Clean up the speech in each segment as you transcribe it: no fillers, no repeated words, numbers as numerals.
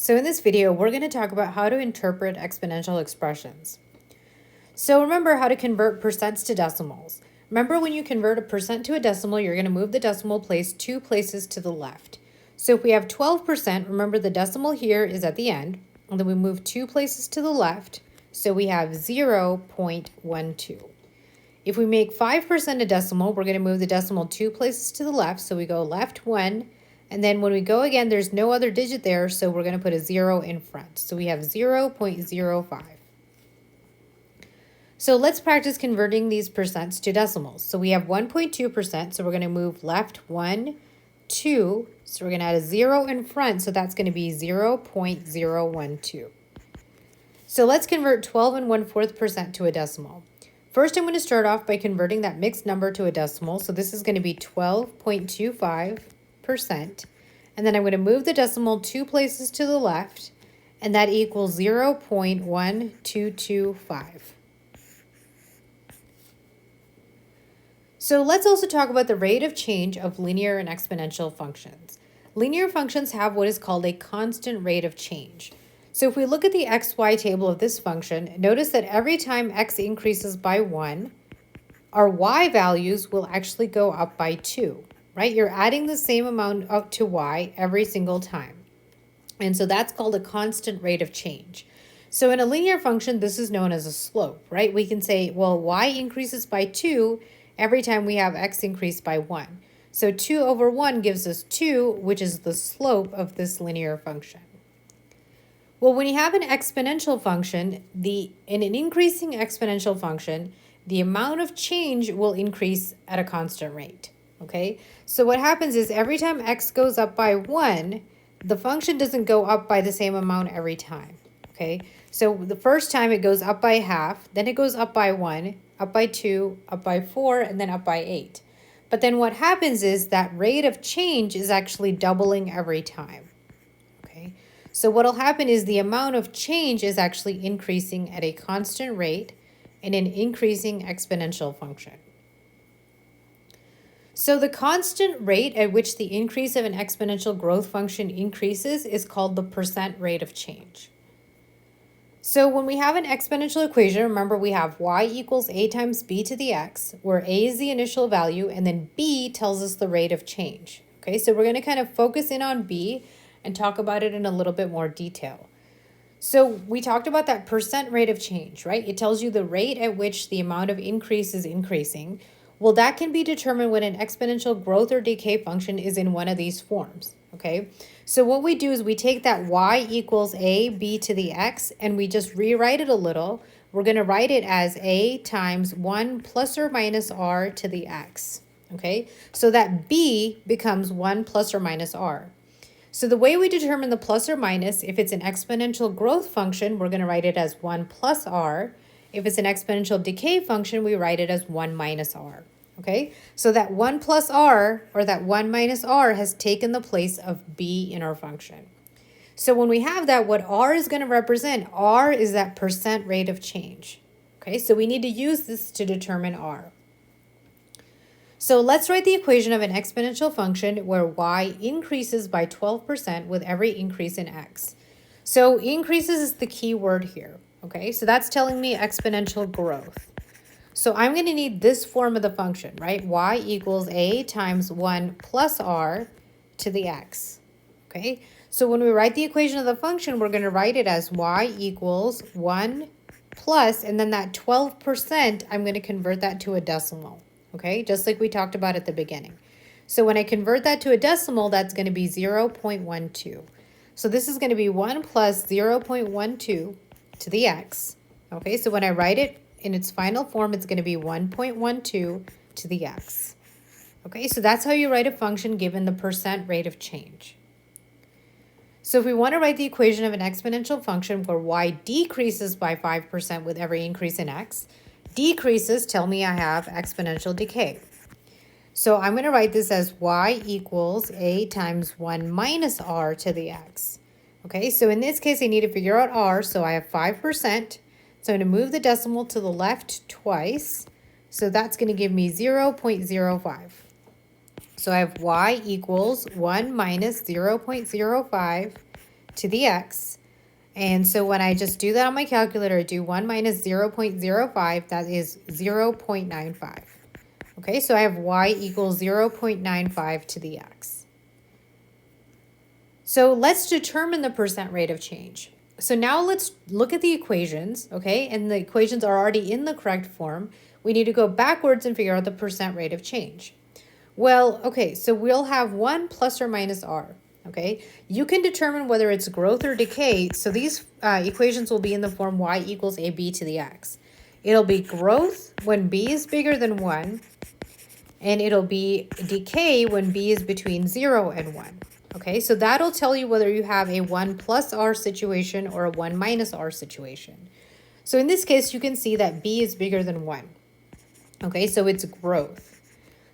So in this video, we're going to talk about how to interpret exponential expressions. So remember how to convert percents to decimals. Remember when you convert a percent to a decimal, you're going to move the decimal place 2 places to the left. So if we have 12%, remember the decimal here is at the end, and then we move 2 places to the left, so we have 0.12. If we make 5% a decimal, we're going to move the decimal 2 places to the left, so we go left 1, and then when we go again, there's no other digit there, so we're going to put a 0 in front. So we have 0.05. So let's practice converting these percents to decimals. So we have 1.2%, so we're going to move left 1, 2, so we're going to add a 0 in front, so that's going to be 0.012. So let's convert 12 and 1/4% to a decimal. First, I'm going to start off by converting that mixed number to a decimal. So this is going to be 12.25%. And then I'm going to move the decimal 2 places to the left, and that equals 0.1225. So let's also talk about the rate of change of linear and exponential functions. Linear functions have what is called a constant rate of change. So if we look at the xy table of this function, notice that every time x increases by 1, our y values will actually go up by 2, right? You're adding the same amount up to y every single time. And so that's called a constant rate of change. So in a linear function, this is known as a slope, right? We can say, well, y increases by 2 every time we have x increase by 1. So 2 over 1 gives us 2, which is the slope of this linear function. Well, when you have an exponential function, in an increasing exponential function, the amount of change will increase at a constant rate, okay? So what happens is every time x goes up by 1, the function doesn't go up by the same amount every time, okay? So the first time it goes up by half, then it goes up by 1, up by 2, up by 4, and then up by 8. But then what happens is that rate of change is actually doubling every time, okay? So what will happen is the amount of change is actually increasing at a constant rate in an increasing exponential function. So the constant rate at which the increase of an exponential growth function increases is called the percent rate of change. So when we have an exponential equation, remember we have y equals a times b to the x, where a is the initial value and then b tells us the rate of change. Okay, so we're going to kind of focus in on b and talk about it in a little bit more detail. So we talked about that percent rate of change, right? It tells you the rate at which the amount of increase is increasing. Well, that can be determined when an exponential growth or decay function is in one of these forms, okay? So what we do is we take that y equals a b to the x and we just rewrite it a little. We're going to write it as a times 1 plus or minus r to the x, okay? So that b becomes 1 plus or minus r. So the way we determine the plus or minus, if it's an exponential growth function, we're going to write it as 1 plus r. If it's an exponential decay function, we write it as 1 minus r. Okay, so that 1 plus r, or that 1 minus r, has taken the place of b in our function. So when we have that, what r is going to represent, r is that percent rate of change. Okay, so we need to use this to determine r. So let's write the equation of an exponential function where y increases by 12% with every increase in x. So increases is the key word here. Okay, so that's telling me exponential growth. So I'm going to need this form of the function, right? Y equals a times 1 plus r to the x. Okay, so when we write the equation of the function, we're going to write it as y equals 1 plus, and then that 12%, I'm going to convert that to a decimal. Okay, just like we talked about at the beginning. So when I convert that to a decimal, that's going to be 0.12. So this is going to be 1 plus 0.12 to the x. Okay, so when I write it in its final form, it's going to be 1.12 to the x. Okay, so that's how you write a function given the percent rate of change. So if we want to write the equation of an exponential function where y decreases by 5% with every increase in x, decreases tell me I have exponential decay. So I'm going to write this as y equals a times 1 minus r to the x. Okay, so in this case, I need to figure out r, so I have 5%. So I'm going to move the decimal to the left twice. So that's going to give me 0.05. So I have y equals 1 minus 0.05 to the x. And so when I just do that on my calculator, I do 1 minus 0.05, that is 0.95. Okay, so I have y equals 0.95 to the x. So let's determine the percent rate of change. So now let's look at the equations, okay? And the equations are already in the correct form. We need to go backwards and figure out the percent rate of change. Well, okay, so we'll have 1 plus or minus r, okay? You can determine whether it's growth or decay, so these equations will be in the form y equals ab to the x. It'll be growth when b is bigger than 1, and it'll be decay when b is between 0 and 1. Okay, so that'll tell you whether you have a 1 plus r situation or a 1 minus r situation. So in this case, you can see that b is bigger than 1. Okay, so it's growth.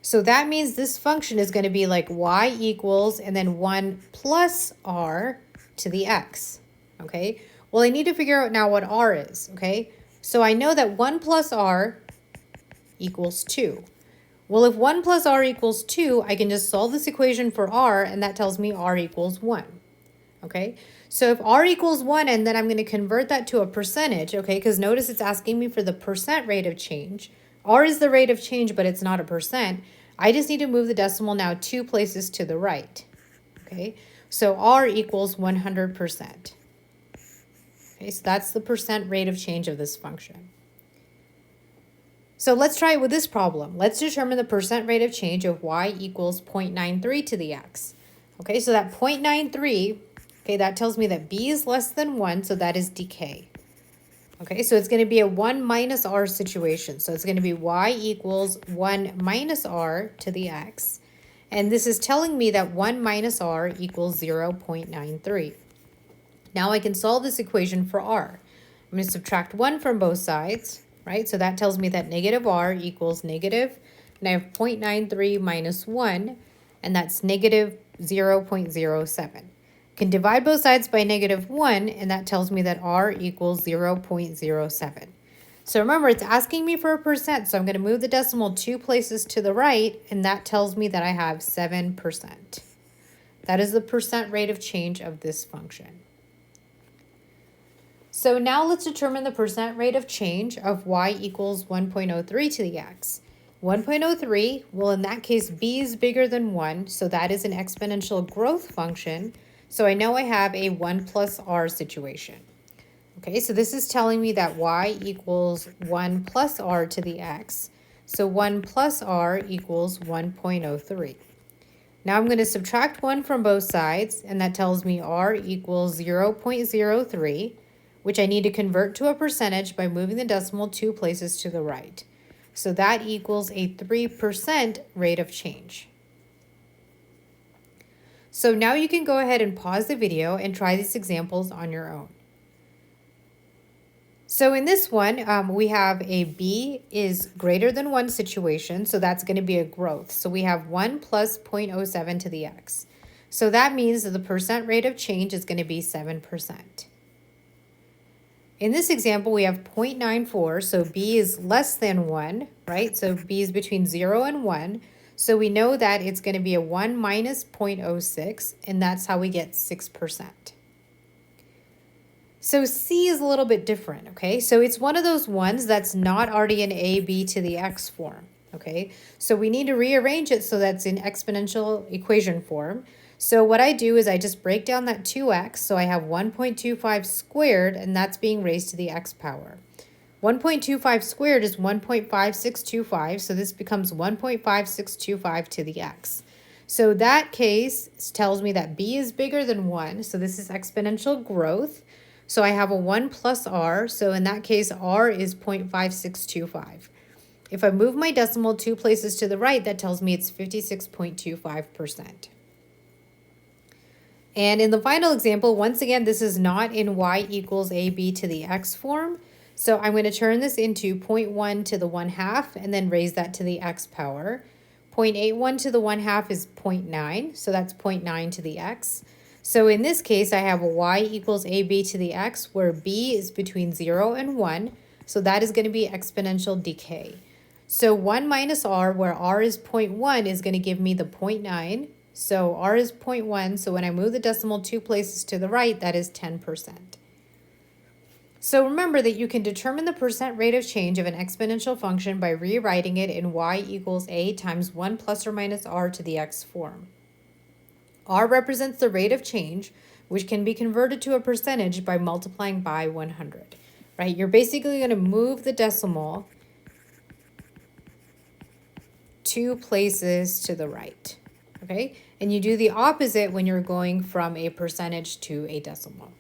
So that means this function is going to be like y equals and then 1 plus r to the x. Okay, well, I need to figure out now what r is. Okay, so I know that 1 plus r equals 2. Well, if 1 plus r equals 2, I can just solve this equation for r, and that tells me r equals 1. Okay, so if r equals 1, and then I'm going to convert that to a percentage, okay, because notice it's asking me for the percent rate of change. R is the rate of change, but it's not a percent. I just need to move the decimal now 2 places to the right. Okay, so r equals 100%. Okay, so that's the percent rate of change of this function. So let's try it with this problem. Let's determine the percent rate of change of y equals 0.93 to the x. Okay, so that 0.93, okay, that tells me that b is less than 1, so that is decay. Okay, so it's going to be a 1 minus r situation. So it's going to be y equals 1 minus r to the x. And this is telling me that 1 minus r equals 0.93. Now I can solve this equation for r. I'm going to subtract 1 from both sides. Right, so that tells me that negative r equals negative, and I have 0.93 minus 1, and that's negative 0.07. Can divide both sides by negative 1, and that tells me that r equals 0.07. So remember, it's asking me for a percent, so I'm going to move the decimal 2 places to the right, and that tells me that I have 7%. That is the percent rate of change of this function. So now let's determine the percent rate of change of y equals 1.03 to the x. 1.03, well, in that case, b is bigger than 1, so that is an exponential growth function. So I know I have a 1 plus r situation. Okay, so this is telling me that y equals 1 plus r to the x. So 1 plus r equals 1.03. Now I'm going to subtract 1 from both sides, and that tells me r equals 0.03. which I need to convert to a percentage by moving the decimal 2 places to the right. So that equals a 3% rate of change. So now you can go ahead and pause the video and try these examples on your own. So in this one, we have a b is greater than 1 situation, so that's going to be a growth. So we have 1 plus 0.07 to the x. So that means that the percent rate of change is going to be 7%. In this example, we have 0.94, so b is less than 1, right? So b is between 0 and 1. So we know that it's going to be a 1 minus 0.06, and that's how we get 6%. So c is a little bit different, okay? So it's one of those ones that's not already in a b to the x form, okay? So we need to rearrange it so that's in exponential equation form. So what I do is I just break down that 2x, so I have 1.25 squared, and that's being raised to the x power. 1.25 squared is 1.5625, so this becomes 1.5625 to the x. So that case tells me that b is bigger than 1, so this is exponential growth. So I have a 1 plus r, so in that case, r is 0.5625. If I move my decimal 2 places to the right, that tells me it's 56.25%. And in the final example, once again, this is not in y equals ab to the x form. So I'm going to turn this into 0.1 to the 1/2 and then raise that to the x power. 0.81 to the 1/2 is 0.9, so that's 0.9 to the x. So in this case, I have a y equals ab to the x where b is between 0 and 1. So that is going to be exponential decay. So 1 minus r, where r is 0.1, is going to give me the 0.9. So R is 0.1. So when I move the decimal 2 places to the right, that is 10%. So remember that you can determine the percent rate of change of an exponential function by rewriting it in y equals a times 1 plus or minus r to the x form. R represents the rate of change, which can be converted to a percentage by multiplying by 100, right? You're basically going to move the decimal 2 places to the right, okay? And you do the opposite when you're going from a percentage to a decimal.